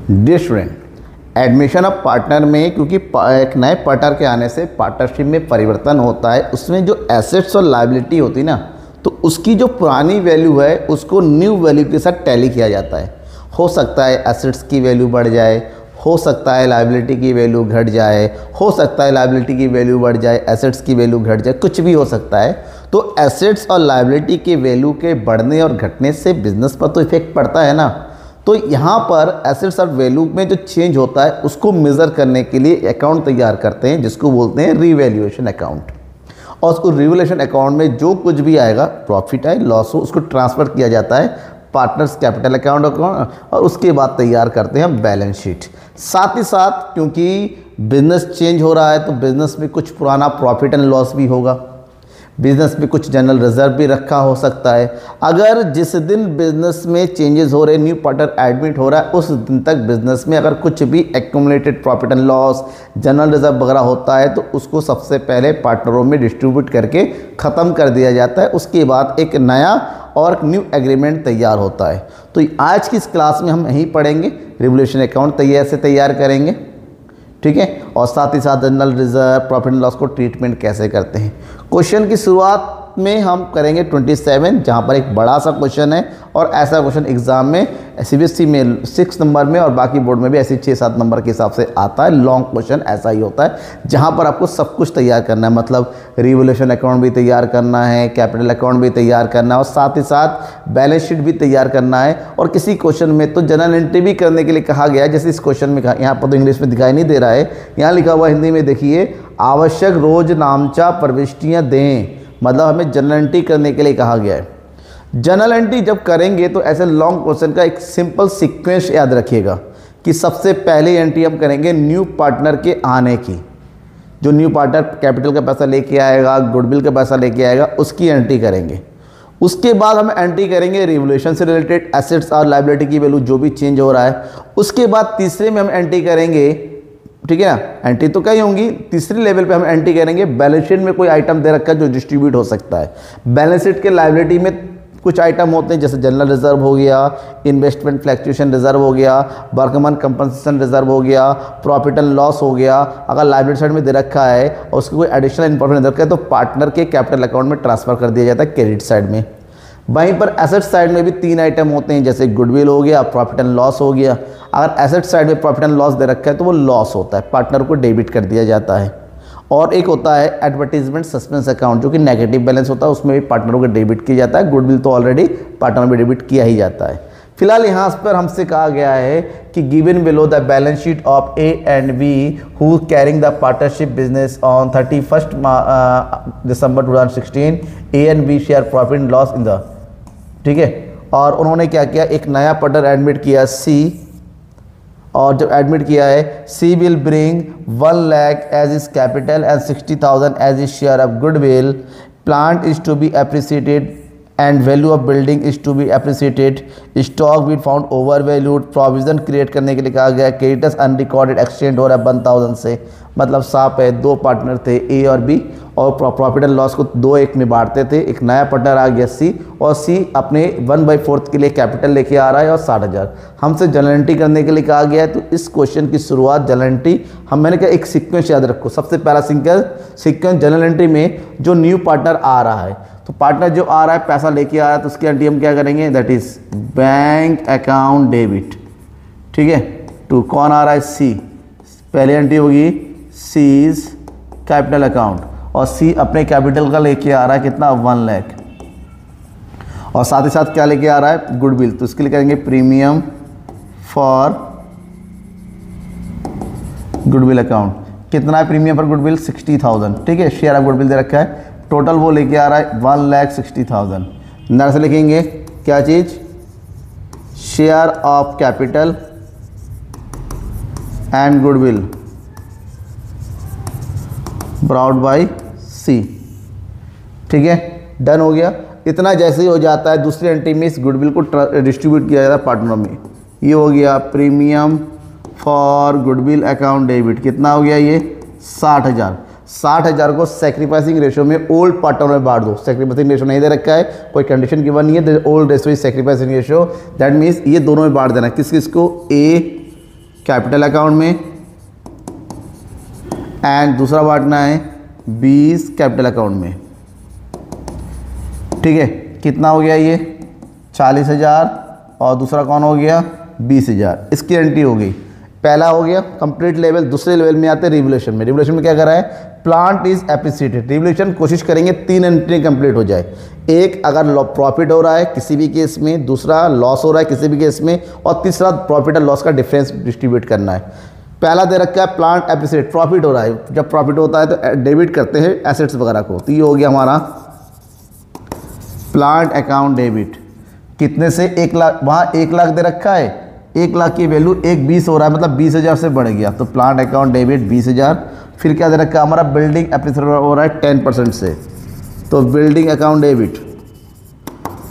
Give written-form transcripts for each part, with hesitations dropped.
Dear student, admission of partner में क्योंकि एक नए पार्टनर के आने से पार्टनरशिप में परिवर्तन होता है, उसमें जो एसेट्स और लायबिलिटी होती है ना, तो उसकी जो पुरानी वैल्यू है उसको न्यू वैल्यू के साथ टैली किया जाता है। हो सकता है एसेट्स की वैल्यू बढ़ जाए, हो सकता है लायबिलिटी की वैल्यू घट जाए, हो सकता है लायबिलिटी की वैल्यू बढ़ जाए, एसेट्स की वैल्यू घट जाए, कुछ भी हो सकता है। तो एसेट्स और लायबिलिटी के वैल्यू के बढ़ने और घटने से बिजनेस पर तो इफेक्ट पड़ता है ना। तो यहाँ पर एसेट्स और वैल्यू में जो चेंज होता है उसको मेज़र करने के लिए अकाउंट तैयार करते हैं, जिसको बोलते हैं रिवैल्यूएशन अकाउंट। और उसको रिवैल्यूएशन अकाउंट में जो कुछ भी आएगा, प्रॉफिट है लॉस हो, उसको ट्रांसफ़र किया जाता है पार्टनर्स कैपिटल अकाउंट और उसके बाद तैयार करते हैं बैलेंस शीट। साथ ही साथ क्योंकि बिजनेस चेंज हो रहा है तो बिजनेस में कुछ पुराना प्रॉफिट एंड लॉस भी होगा, बिजनेस में कुछ जनरल रिजर्व भी रखा हो सकता है। अगर जिस दिन बिजनेस में चेंजेस हो रहे, न्यू पार्टनर एडमिट हो रहा है, उस दिन तक बिजनेस में अगर कुछ भी accumulated profit and loss, general reserve वगैरह होता है तो उसको सबसे पहले पार्टनरों में डिस्ट्रीब्यूट करके ख़त्म कर दिया जाता है। उसके बाद एक नया और न्यू एग्रीमेंट तैयार होता है। तो आज की इस क्लास में हम यही पढ़ेंगे, रिवैल्यूएशन अकाउंट तैयार करेंगे, ठीक है, और साथ ही साथ general reserve, profit and loss को ट्रीटमेंट कैसे करते हैं। क्वेश्चन की शुरुआत में हम करेंगे 27, जहाँ पर एक बड़ा सा क्वेश्चन है और ऐसा क्वेश्चन एग्जाम में CBSE में 6 नंबर में और बाकी बोर्ड में भी ऐसे 6-7 नंबर के हिसाब से आता है। लॉन्ग क्वेश्चन ऐसा ही होता है जहाँ पर आपको सब कुछ तैयार करना है, मतलब रिवैल्यूएशन अकाउंट भी तैयार करना है, कैपिटल अकाउंट भी तैयार करना है और साथ ही साथ बैलेंस शीट भी तैयार करना है। और किसी क्वेश्चन में तो जनरल एंट्री भी करने के लिए कहा गया है, जैसे इस क्वेश्चन में कहा, यहाँ पर तो इंग्लिश में दिखाई नहीं दे रहा है, यहाँ लिखा हुआ हिंदी में देखिए, आवश्यक रोज नामचा प्रविष्टियाँ दें, मतलब हमें जनरल एंट्री करने के लिए कहा गया है। जनरल एंट्री जब करेंगे तो ऐसे लॉन्ग क्वेश्चन का एक सिंपल सीक्वेंस याद रखिएगा कि सबसे पहले एंट्री हम करेंगे न्यू पार्टनर के आने की। जो न्यू पार्टनर कैपिटल का पैसा लेके आएगा, गुडविल का पैसा लेके आएगा, उसकी एंट्री करेंगे। उसके बाद हम एंट्री करेंगे रिवैल्यूएशन से रिलेटेड एसेट्स और लायबिलिटी की वैल्यू जो भी चेंज हो रहा है। उसके बाद तीसरे में हम एंट्री करेंगे, ठीक है ना, एंट्री तो कई होंगी, तीसरे लेवल पे हम एंट्री करेंगे बैलेंस शीट में कोई आइटम दे रखा है जो डिस्ट्रीब्यूट हो सकता है। बैलेंस शीट के लायबिलिटी में कुछ आइटम होते हैं, जैसे जनरल रिजर्व हो गया, इन्वेस्टमेंट फ्लैक्चुएशन रिजर्व हो गया, वर्कमैन कंपनसेशन रिजर्व हो गया, प्रॉफिट एंड लॉस हो गया। अगर लायबिलिटी साइड में दे रखा है और उसको कोई एडिशनल इन्फॉर्मेशन दे रखा है तो पार्टनर के कैपिटल अकाउंट में ट्रांसफर कर दिया जाता है क्रेडिट साइड में। वहीं पर एसेट साइड में भी 3 आइटम होते हैं, जैसे गुडविल हो गया, प्रॉफिट एंड लॉस हो गया। अगर एसेट साइड में प्रॉफिट एंड लॉस दे रखा है तो वो लॉस होता है, पार्टनर को डेबिट कर दिया जाता है। और एक होता है एडवर्टीजमेंट सस्पेंस अकाउंट, जो कि नेगेटिव बैलेंस होता है, उसमें भी पार्टनरों को डेबिट किया जाता है। गुडविल तो ऑलरेडी पार्टनर में डेबिट किया ही जाता है। फिलहाल यहाँ पर हमसे कहा गया है कि given below the balance sheet of A and B who carrying the partnership business on 31 December 2016, A and B share profit and loss in the, ठीक है। और उन्होंने क्या किया, एक नया पार्टनर एडमिट किया C, और जब एडमिट किया है C will bring 1 lakh as is capital and 60,000 as is share of goodwill. Plant is to be appreciated and value of building is to be appreciated. Stock will found overvalued. Provision create करने के लिए कहा गया, creditors unrecorded exchange हो रहा है 1,000 से, मतलब साफ है 2 पार्टनर थे A और B और प्रॉफिट एंड लॉस को 2-1 में बांटते थे। एक नया पार्टनर आ गया C और C अपने 1/4 के लिए कैपिटल लेके आ रहा है और 60,000 हमसे जनरल एंट्री करने के लिए कहा गया है। तो इस क्वेश्चन की शुरुआत जनरल एंट्री, मैंने कहा एक सीक्वेंस याद रखो। सबसे पहला सीक्वेंस जनरल एंट्री में जो न्यू पार्टनर आ रहा है, तो पार्टनर जो आ रहा है पैसा लेके आ रहा है, तो उसकी एंट्री हम क्या करेंगे, that is bank account debit, ठीक है। टू कौन आ रहा है, C, पहली एंट्री होगी C's कैपिटल अकाउंट और C अपने कैपिटल का लेके आ रहा है कितना, 1 लाख, और साथ ही साथ क्या लेके आ रहा है, गुडविल, तो इसके लिए करेंगे प्रीमियम फॉर गुडविल अकाउंट। कितना है प्रीमियम फॉर गुडविल, 60,000, ठीक है। शेयर ऑफ गुडविल दे रखा है, टोटल वो लेके आ रहा है 1,60,000। नर से लिखेंगे क्या चीज़, share of capital and goodwill brought by C, ठीक है, डन हो गया। इतना जैसे ही हो जाता है दूसरी एंट्री में इस गुडविल को डिस्ट्रीब्यूट किया जाता है पार्टनर में। ये हो गया premium for goodwill account debit, कितना हो गया ये 60,000। 60,000 को सेक्रीफाइसिंग रेशो में ओल्ड पार्टनर में बांट दो। सेक्रीफाइसिंग रेशो नहीं दे रखा है, कोई कंडीशन गिवन नहीं है, old ratio is sacrificing ratio, that means ये दोनों में बांट देना। किस किस को, A कैपिटल अकाउंट में एंड दूसरा बांटना है 20 कैपिटल अकाउंट में। ठीक है, कितना हो गया ये 40,000 और दूसरा कौन हो गया 20,000। इसकी एंट्री हो गई, पहला हो गया कंप्लीट लेवल। दूसरे लेवल में आते हैं रिवोल्यूशन में। रिवोल्यूशन में क्या कर रहा है, प्लांट इज एप्रिसिएटेड। रिवोल्यूशन कोशिश करेंगे 3 एंट्री कंप्लीट हो जाए। एक अगर प्रॉफिट हो रहा है किसी भी केस में, दूसरा लॉस हो रहा है किसी भी केस में, और तीसरा प्रॉफिट और लॉस का डिफरेंस डिस्ट्रीब्यूट करना है। पहला दे रखा है प्लांट एप्रिसिएट, प्रॉफिट हो रहा है। जब प्रॉफिट होता है तो डेबिट करते हैं एसेट्स वगैरह को। तो ये हो गया हमारा प्लांट अकाउंट डेबिट। कितने से 1 लाख, वहाँ 1 लाख दे रखा है, 1 लाख की वैल्यू 1,20 हो रहा है, मतलब 20,000 से बढ़ गया। तो प्लांट अकाउंट डेबिट 20,000। फिर क्या दे रखा है हमारा बिल्डिंग एप्रिसिएट हो रहा है 10% से, तो building account debit.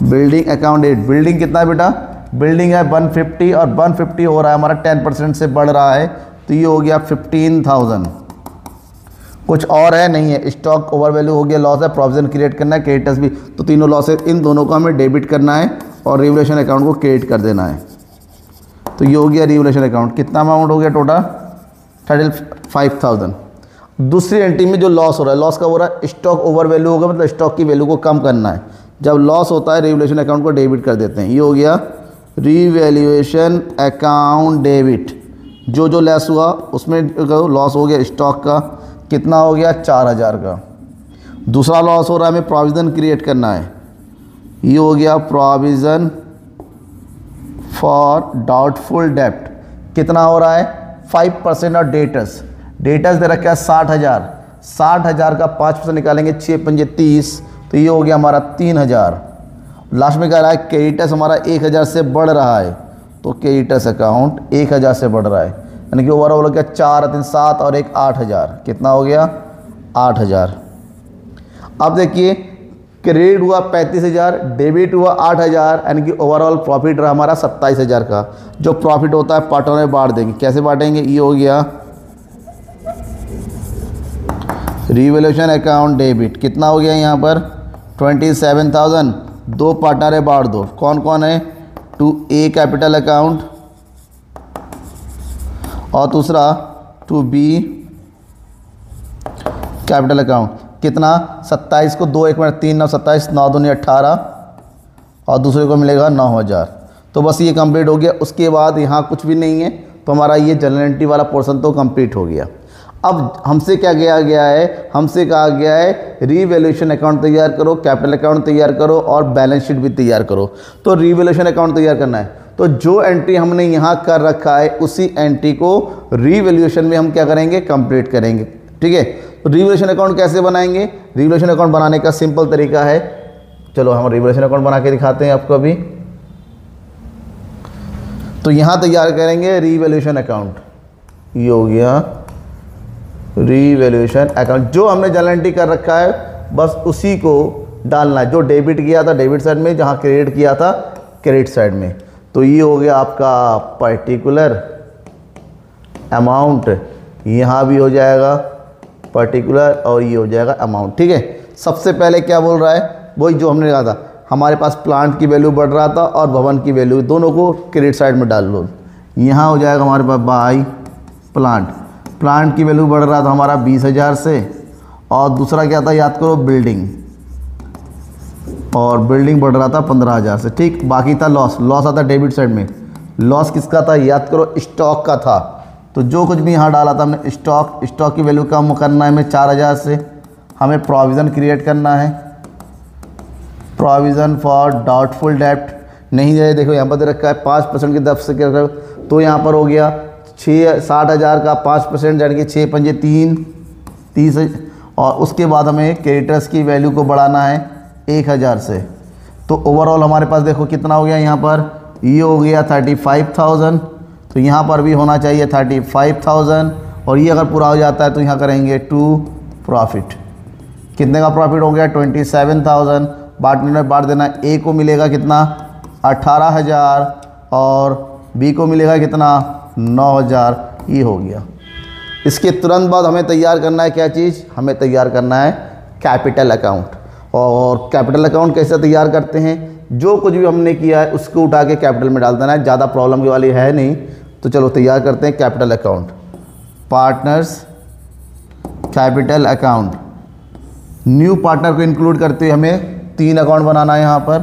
Building account debit, building कितना है बेटा, बिल्डिंग है 150 और 150 हो रहा है हमारा 10% से बढ़ रहा है, तो ये हो गया 15,000। कुछ और है नहीं है, स्टॉक ओवर वैल्यू हो गया, लॉस है, प्रोविजन क्रिएट करना है, क्रेडिटर्स भी, तो तीनों लॉस है, इन दोनों को हमें डेबिट करना है और रिवोल्यूशन अकाउंट को क्रिएट कर देना है। तो ये हो गया रिवोल्यूशन अकाउंट। कितना अमाउंट हो गया टोटल 35,000। दूसरी एंट्री में जो लॉस हो रहा है, लॉस कब हो रहा है, स्टॉक ओवर वैल्यू होगा, मतलब स्टॉक की वैल्यू को कम करना है। जब लॉस होता है रिवोल्यूशन अकाउंट को डेबिट कर देते हैं। ये हो गया रिवैल्यूएशन अकाउंट डेबिट। जो जो लेस हुआ उसमें लॉस हो गया स्टॉक का, कितना हो गया 4,000 का। दूसरा लॉस हो रहा है, हमें प्रोविज़न क्रिएट करना है। ये हो गया प्रोविज़न फॉर डाउटफुल डेब्ट। कितना हो रहा है 5% और डेटर्स। डेटर्स दे रखा है 60,000। 60,000 का 5% निकालेंगे, 6 पंजे 30, तो ये हो गया हमारा 3,000। लास्ट में कह रहा है क्रेडिटर्स हमारा 1,000 से बढ़ रहा है, तो क्रेडिटर्स अकाउंट 1,000 से बढ़ रहा है, यानी कि ओवरऑल हो गया 4 3 7 और 1 8,000। कितना हो गया 8,000। अब देखिए क्रेडिट हुआ 35,000, डेबिट हुआ 8,000, यानी कि ओवरऑल प्रॉफिट रहा हमारा 27,000 का। जो प्रॉफिट होता है पार्टों में बांट देंगे। कैसे बांटेंगे, ये हो गया रिवैल्यूएशन अकाउंट डेबिट। कितना हो गया यहाँ पर 27,000। 2 पार्टनर बांट दो, कौन कौन है, टू ए कैपिटल अकाउंट और दूसरा टू बी कैपिटल अकाउंट। कितना 27 को 2 1 मिनट 3 9 27 9 दूनी 18 और दूसरे को मिलेगा 9,000। तो बस ये कंप्लीट हो गया। उसके बाद यहाँ कुछ भी नहीं है, तो हमारा ये जनरल एंट्री वाला पोर्शन तो कंप्लीट हो गया। अब हमसे क्या किया गया है, हमसे कहा गया है रिवैल्यूएशन अकाउंट तैयार करो, कैपिटल अकाउंट तैयार करो और बैलेंस शीट भी तैयार करो। तो रिवैल्यूएशन अकाउंट तैयार करना है, तो जो एंट्री हमने यहाँ कर रखा है उसी एंट्री को रिवैल्यूएशन में हम क्या करेंगे, कंप्लीट करेंगे। ठीक है, तो रिवैल्यूएशन अकाउंट कैसे बनाएंगे, रिवैल्यूएशन अकाउंट बनाने का सिंपल तरीका है। चलो हम रिवैल्यूएशन अकाउंट बना के दिखाते हैं आपको अभी। तो यहाँ तैयार करेंगे रिवैल्यूएशन अकाउंट। ये हो गया रिवैल्यूएशन अकाउंट। जो हमने जनरल एंट्री कर रखा है बस उसी को डालना है। जो डेबिट किया था डेबिट साइड में, जहाँ क्रेडिट किया था क्रेडिट साइड में। तो ये हो गया आपका पर्टिकुलर अमाउंट, यहाँ भी हो जाएगा पर्टिकुलर और ये हो जाएगा अमाउंट। ठीक है, सबसे पहले क्या बोल रहा है, वही जो हमने कहा था, हमारे पास प्लांट की वैल्यू बढ़ रहा था और भवन की वैल्यू, दोनों को क्रेडिट साइड में डाल लो। यहाँ हो जाएगा हमारे पास बाय प्लांट। प्लांट की वैल्यू बढ़ रहा था हमारा 20,000 से, और दूसरा क्या था याद करो बिल्डिंग, और बिल्डिंग बढ़ रहा था 15,000 से। ठीक, बाकी था लॉस। लॉस आता डेबिट साइड में। लॉस किसका था याद करो, स्टॉक का था। तो जो कुछ भी यहाँ डाला था हमने स्टॉक, स्टॉक की वैल्यू कम करना है हमें 4,000 से। हमें प्रोविज़न क्रिएट करना है, प्रोविज़न फॉर डाउटफुल डेब्ट। नहीं जाए, देखो यहाँ पर दे रखा है 5% की दर से क्या, तो यहाँ पर हो गया 60,000 का 5%, यानी कि 6 पंजे 30। और उसके बाद हमें क्रेडिटर्स की वैल्यू को बढ़ाना है 1,000 से। तो ओवरऑल हमारे पास देखो कितना हो गया, यहाँ पर ये हो गया 35,000। तो यहाँ पर भी होना चाहिए 35,000, और ये अगर पूरा हो जाता है तो यहाँ करेंगे टू प्रॉफिट। कितने का प्रॉफिट हो गया 27,000। बांटने में बांट देना, ए को मिलेगा कितना 18,000 और बी को मिलेगा कितना 9,000। ये हो गया। इसके तुरंत बाद हमें तैयार करना है क्या चीज़, हमें तैयार करना है कैपिटल अकाउंट। और कैपिटल अकाउंट कैसे तैयार करते हैं, जो कुछ भी हमने किया है उसको उठा के कैपिटल में डाल देना है। ज़्यादा प्रॉब्लम की वाली है नहीं, तो चलो तैयार करते हैं capital account. Partners capital account, new partner को इंक्लूड करते हुए हमें 3 अकाउंट बनाना है यहाँ पर,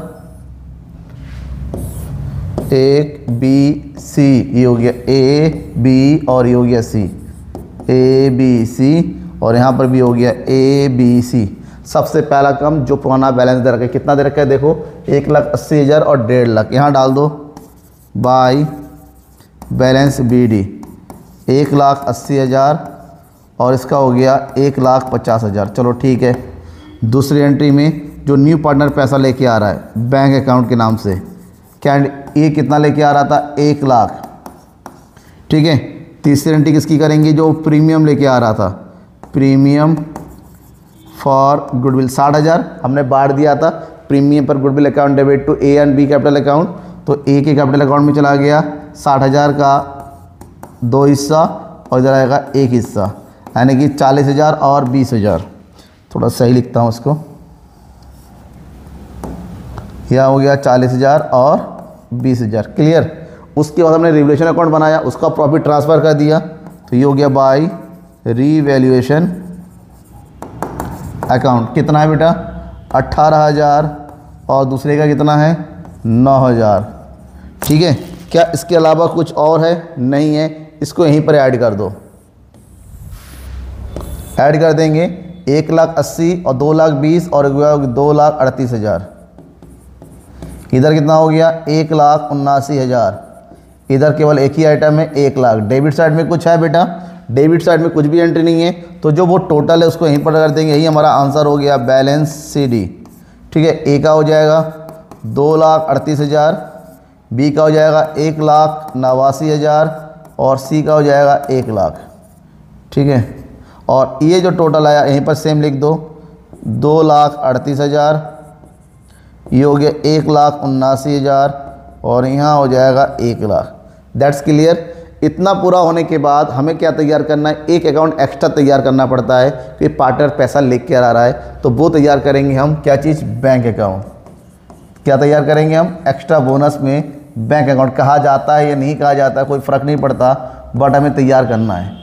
एक बी सी, ये हो गया ए बी और ये हो गया सी, ए बी सी, और यहाँ पर भी हो गया ए बी सी। सबसे पहला काम जो पुराना बैलेंस दे रखा है, कितना दे रखा है देखो 1,80,000 और 1.5 लाख, यहाँ डाल दो बाई बैलेंस बी डी 1,80,000 और इसका हो गया 1,50,000। चलो ठीक है। दूसरी एंट्री में जो न्यू पार्टनर पैसा लेके आ रहा है बैंक अकाउंट के नाम से, क्या ये कितना लेके आ रहा था 1 लाख, ठीक है। तीसरी एंट्री किसकी करेंगे, जो प्रीमियम लेके आ रहा था, प्रीमियम फॉर गुडविल 60,000 हमने बांट दिया था, प्रीमियम पर goodwill account debit to A and B capital account, तो ए के कैपिटल अकाउंट में चला गया 60,000 का 2 हिस्सा और इधर आएगा 1 हिस्सा, यानी कि 40,000 और 20,000। थोड़ा सही लिखता हूँ इसको, यह हो गया 40,000 और 20,000, क्लियर। उसके बाद हमने रिवैल्यूएशन अकाउंट बनाया, उसका प्रॉफिट ट्रांसफ़र कर दिया, तो ये हो गया बाय रिवैल्यूएशन अकाउंट। कितना है बेटा 18,000 और दूसरे का कितना है 9,000, ठीक है। क्या इसके अलावा कुछ और है, नहीं है, इसको यहीं पर ऐड कर दो, ऐड कर देंगे 1,80,000 और 2,20,000 और 2,38,000। इधर कितना हो गया 1,79,000। इधर केवल एक ही आइटम है 1 लाख। डेबिट साइड में कुछ है बेटा, डेबिट साइड में कुछ भी एंट्री नहीं है, तो जो वो टोटल है उसको यहीं पर कर देंगे, यही हमारा आंसर हो गया बैलेंस सी डी, ठीक है। ए का हो जाएगा 2,38,000, बी का हो जाएगा 1,89,000 और सी का हो जाएगा 1 लाख, ठीक है। और ये जो टोटल आया यहीं पर सेम लिख दो 2,38,000, ये हो गया 1,79,000 और यहाँ हो जाएगा 1 लाख। That's clear. इतना पूरा होने के बाद हमें क्या तैयार करना है, एक अकाउंट एक्स्ट्रा तैयार करना पड़ता है कि पार्टनर पैसा लेके आ रहा है, तो वो तैयार करेंगे हम, क्या चीज़, बैंक अकाउंट। क्या तैयार करेंगे हम, एक्स्ट्रा बोनस में बैंक अकाउंट। कहा जाता है या नहीं कहा जाता है कोई फ़र्क नहीं पड़ता, बट हमें तैयार करना है।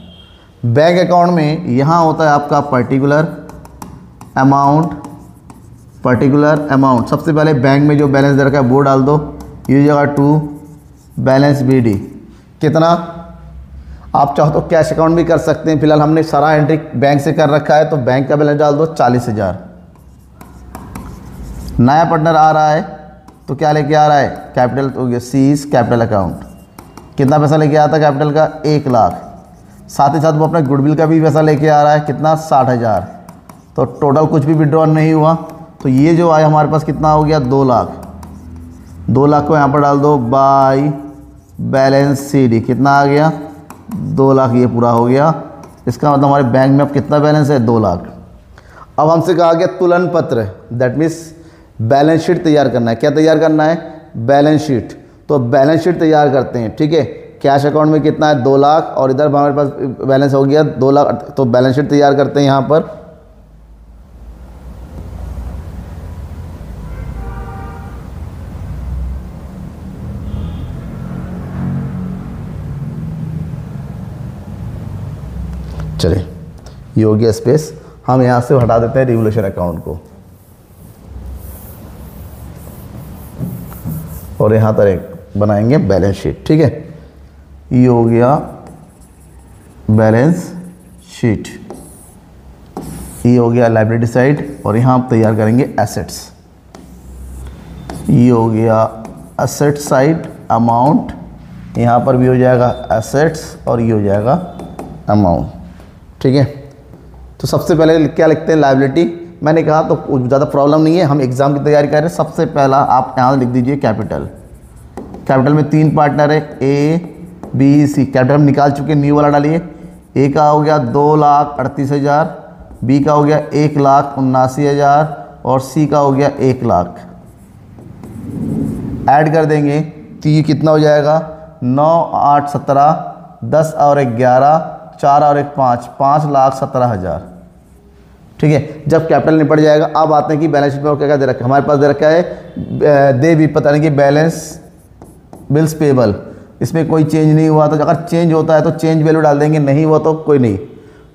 बैंक अकाउंट में यहाँ होता है आपका पर्टिकुलर अमाउंट। सबसे पहले बैंक में जो बैलेंस दे रखा है वो डाल दो, ये जगह टू बैलेंस बी डी, कितना। आप चाहो तो कैश अकाउंट भी कर सकते हैं, फिलहाल हमने सारा एंट्री बैंक से कर रखा है, तो बैंक का बैलेंस डाल दो 40,000। नया पार्टनर आ रहा है तो क्या लेके आ रहा है, कैपिटल, तो सीज कैपिटल अकाउंट। कितना पैसा लेके आता है कैपिटल का 1 लाख। साथ ही साथ वो अपने गुडविल का भी पैसा लेके आ रहा है, कितना 60,000। तो टोटल कुछ भी विड्रॉल नहीं हुआ, तो ये जो आया हमारे पास कितना हो गया 2 लाख। 2 लाख को यहाँ पर डाल दो बाय बैलेंस सी डी, कितना आ गया 2 लाख, ये पूरा हो गया। इसका मतलब हमारे बैंक में अब कितना बैलेंस है 2 लाख। अब हमसे कहा गया तुलन पत्र, दैट मीन्स बैलेंस शीट तैयार करना है। क्या तैयार करना है, बैलेंस शीट। तो बैलेंस शीट तैयार करते हैं, ठीक है। कैश अकाउंट में कितना है 2 लाख और इधर हमारे पास बैलेंस हो गया 2 लाख, तो बैलेंस शीट तैयार करते हैं यहाँ पर। चलिए, ये हो गया स्पेस, हम यहाँ से हटा देते हैं रिवोल्यूशन अकाउंट को और यहाँ पर एक बनाएंगे बैलेंस शीट, ठीक है। ये हो गया बैलेंस शीट, ये हो गया लायबिलिटी साइड और यहाँ आप तैयार करेंगे एसेट्स। ये हो गया एसेट साइड अमाउंट, यहाँ पर भी हो जाएगा एसेट्स और ये हो जाएगा अमाउंट, ठीक है। तो सबसे पहले क्या लिखते हैं, लायबिलिटी। मैंने कहा तो कुछ ज़्यादा प्रॉब्लम नहीं है, हम एग्ज़ाम की तैयारी कर रहे हैं। सबसे पहला आप यहाँ लिख दीजिए कैपिटल। कैपिटल में 3 पार्टनर है, ए बी सी। कैपिटल हम निकाल चुके, न्यू वाला डालिए। ए का हो गया 2,38,000, बी का हो गया 1,79,000 और सी का हो गया 1 लाख। ऐड कर देंगे तो ये कितना हो जाएगा 9, 8, 17, 10 और 1 11, 4 और 1 5, 5,17,000, ठीक है। जब कैपिटल निपट जाएगा, अब आते हैं कि बैलेंस शीट में क्या क्या दे रखा है। हमारे पास दे रखा है दे भी, पता नहीं कि बैलेंस बिल्स पेबल, इसमें कोई चेंज नहीं हुआ, तो अगर चेंज होता है तो चेंज वैल्यू डाल देंगे, नहीं हुआ तो कोई नहीं।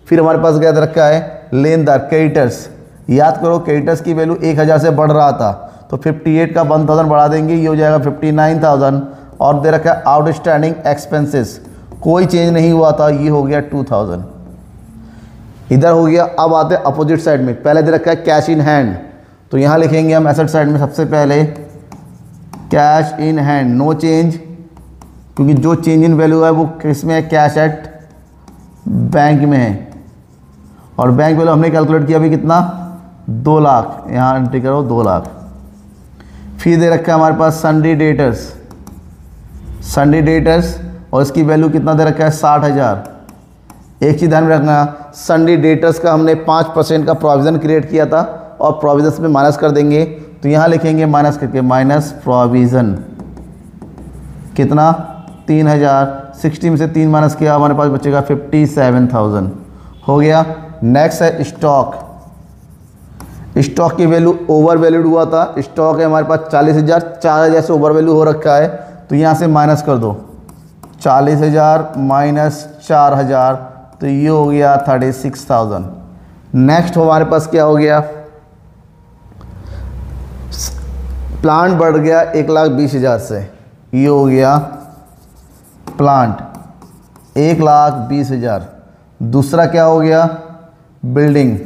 फिर हमारे पास क्या रखा है, लेनदार क्रेडिटर्स। याद करो क्रेडिटर्स की वैल्यू 1000 से बढ़ रहा था, तो 58 का 1000 बढ़ा देंगे, ये हो जाएगा 59,000। और दे रखा है आउटस्टैंडिंग एक्सपेंसेस, कोई चेंज नहीं हुआ था, ये हो गया 2000 इधर हो गया। अब आते हैं अपोजिट साइड में, पहले दे रखा है कैश इन हैंड, तो यहाँ लिखेंगे हम एसेट साइड में सबसे पहले cash in hand, no change, क्योंकि जो चेंज इन वैल्यू है वो किस में है, कैश एट बैंक में है। और बैंक वैल्यू हमने कैलकुलेट किया अभी कितना, 2 लाख, यहाँ एंट्री करो 2 लाख। फिर दे रखा है हमारे पास सन्डी डेटर्स, सन्डी डेटर्स, और इसकी वैल्यू कितना दे रखा है, 60,000। एक चीज़ ध्यान में रखना, सन्डी डेटर्स का हमने 5% का प्रोविज़न क्रिएट किया था, और प्रोविज़न में माइनस कर देंगे, तो यहाँ लिखेंगे माइनस करके माइनस प्रोविज़न, कितना 3000, 60 में से 3 माइनस किया, हमारे पास बचेगा 57,000 हो गया। नेक्स्ट है स्टॉक, स्टॉक की वैल्यू ओवर वैल्यूड हुआ था, स्टॉक है हमारे पास 40,000, 4,000 से ओवर वैल्यू हो रखा है, तो यहाँ से माइनस कर दो, 40,000 माइनस 4,000, तो ये हो गया 36,000। नेक्स्ट हमारे पास क्या हो गया, प्लांट बढ़ गया 1,20,000 से, ये हो गया प्लांट 1,20,000। दूसरा क्या हो गया, बिल्डिंग,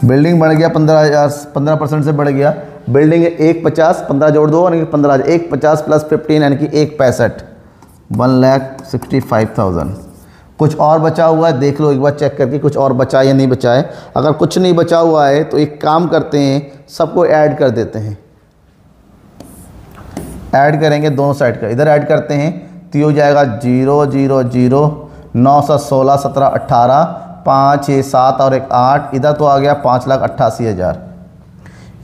बिल्डिंग बढ़ गया 15,000, 15% से बढ़ गया। बिल्डिंग 1,50, 15 जोड़ दो, यानी कि 15,000, 1,50 प्लस 15 यानी कि 1,65, 1,65,000। कुछ और बचा हुआ है, देख लो एक बार चेक करके कुछ और बचा या नहीं बचा है। अगर कुछ नहीं बचा हुआ है तो एक काम करते हैं, सबको ऐड कर देते हैं, ऐड करेंगे दोनों साइड का, इधर ऐड करते हैं तो ये हो जाएगा 0 0 0 9 7 16 17 18 5 6 7 और 1 8, इधर तो आ गया 5,88,000,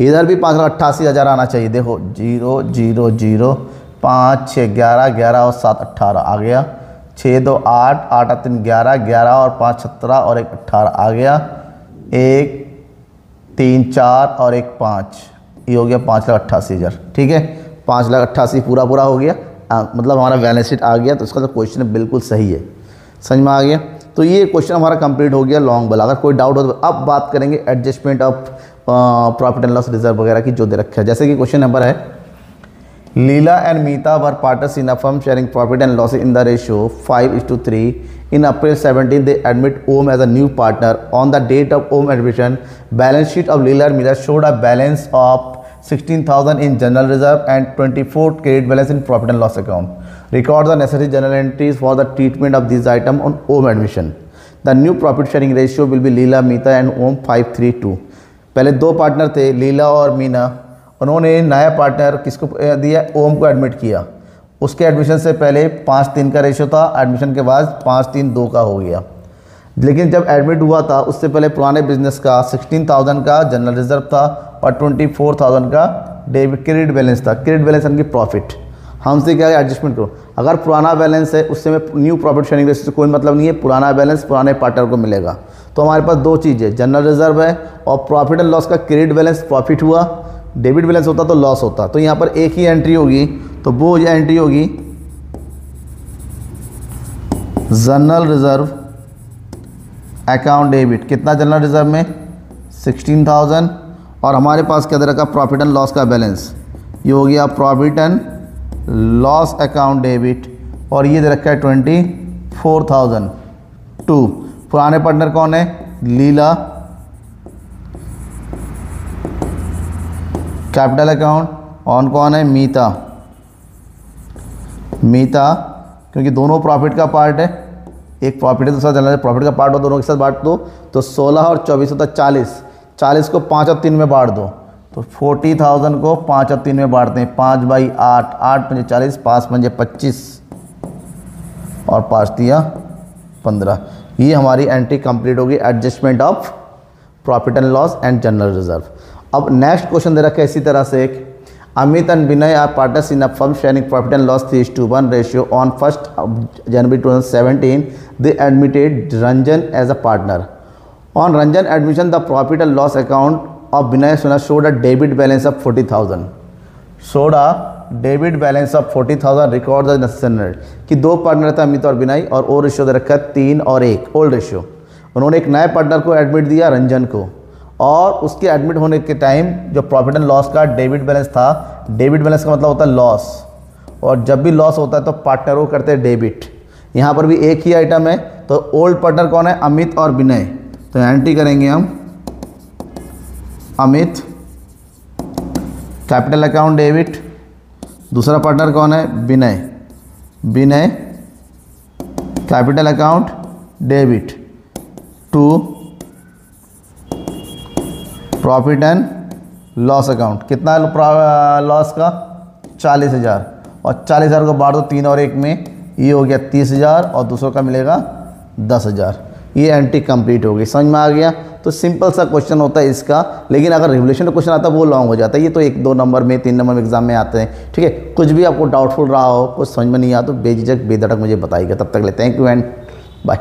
इधर भी 5,88,000 आना चाहिए। देखो 0 0 0 5 6 11 11 और 7 18 आ गया, 6 2 8 8 3 11 11 और 5 17 और 1 18 आ गया, 1 3 4 और 1 5, ये हो गया 5,88,000। ठीक है, 5,88,000 पूरा हो गया, मतलब हमारा बैलेंस शीट आ गया। तो इसका तो क्वेश्चन बिल्कुल सही है, समझ में आ गया। तो ये क्वेश्चन हमारा कंप्लीट हो गया लॉन्ग वाला। अगर कोई डाउट हो तो अब बात करेंगे adjustment of profit and loss reserve वगैरह की जो दे रखा है। जैसे कि क्वेश्चन नंबर है, Leela and Meeta were partners in a firm sharing profit and loss in the ratio 5:3। In April 17, they admit Om as a new partner. On the date of Om admission, balance sheet of Leela and Meera showed a balance of 16,000 in general reserve and 24 credit balance in profit and loss account. Record the necessary journal entries for the treatment of these items on Om admission. The new profit sharing ratio will be Leela, Meeta and Om 5:3:2. पहले 2 partner थे, लीला और मीना, उन्होंने नया partner किसको दिया, ओम को admit किया। उसके एडमिशन से पहले 5:3 का रेशियो था, एडमिशन के बाद 5:3:2 का हो गया। लेकिन जब एडमिट हुआ था उससे पहले पुराने बिजनेस का 16,000 का जनरल रिजर्व था और 24,000 का डेबिट क्रेडिट बैलेंस था। क्रेडिट बैलेंस यानी कि प्रॉफिट, हमसे क्या है एडजस्टमेंट करो। अगर पुराना बैलेंस है उससे में न्यू प्रॉफिट शेयरिंग रेशियो से कोई मतलब नहीं है, पुराना बैलेंस पुराने पार्टनर को मिलेगा। तो हमारे पास 2 चीज़ें, जनरल रिजर्व है और प्रॉफिट एंड लॉस का क्रेडिट बैलेंस प्रॉफिट हुआ, डेबिट बैलेंस होता तो लॉस होता। तो यहाँ पर एक ही एंट्री होगी, तो वो एंट्री होगी जनरल रिजर्व अकाउंट डेबिट। कितना जनरल रिजर्व में 16,000 और हमारे पास क्या दे रखा प्रॉफिट एंड लॉस का बैलेंस, ये हो गया profit and loss account debit और ये दे रखा है 24,002। पुराने पार्टनर कौन है, लीला, कैपिटल अकाउंट, ऑन कौन है, मीता, मीता क्योंकि दोनों प्रॉफिट का पार्ट है, एक प्रॉफिट है दूसरा जनरल प्रॉफिट का पार्ट हो, दोनों के साथ बांट दो तो 16 और 24 होता 40, 40 को 5 और 3 में बांट दो तो 40,000 को 5 और 3 में बांटते हैं, 5/8, 8 पंजे 40, 5 पंजे 25 और 5 दिया 15। ये हमारी एंट्री कंप्लीट होगी, adjustment of profit and loss and general reserve. अब नेक्स्ट क्वेश्चन दे रखा है इसी तरह से, एक Amit and Vinay are partners in a firm sharing profit and loss 3:1 ratio on 1st January 2017 they admitted Ranjan as a partner. On Ranjan admission the profit and loss account of Vinay Sona showed a debit balance of 40,000, showed a debit balance of 40,000 record the necessary कि 2 partner थे अमित और विनय और ओ ratio दे रखा है 3 और 1 old ratio. उन्होंने एक नए पार्टनर को एडमिट दिया रंजन को, और उसके एडमिट होने के टाइम जो प्रॉफिट एंड लॉस का डेबिट बैलेंस था, डेबिट बैलेंस का मतलब होता है लॉस, और जब भी लॉस होता है तो पार्टनर को करते हैं डेबिट। यहाँ पर भी एक ही आइटम है, तो ओल्ड पार्टनर कौन है, अमित और विनय, तो एंट्री करेंगे हम अमित कैपिटल अकाउंट डेबिट। दूसरा पार्टनर कौन है, Vinay, Vinay capital account debit to profit and loss account. कितना लॉस का, 40,000, और 40,000 को बांट दो 3 और 1 में, ये हो गया 30,000 और दूसरों का मिलेगा 10,000। ये एंट्री कंप्लीट हो गई। समझ में आ गया। तो सिंपल सा क्वेश्चन होता है इसका, लेकिन अगर रिवोल्यूशन का क्वेश्चन आता है वो लॉन्ग हो जाता है। ये तो 1-2 नंबर में 3 नंबर में एग्जाम में आते हैं। ठीक है, कुछ भी आपको डाउटफुल रहा हो, कुछ समझ में नहीं आया तो बेझिझक बेधड़क मुझे बताइएगा। तब तक ले थैंक यू एंड बाय।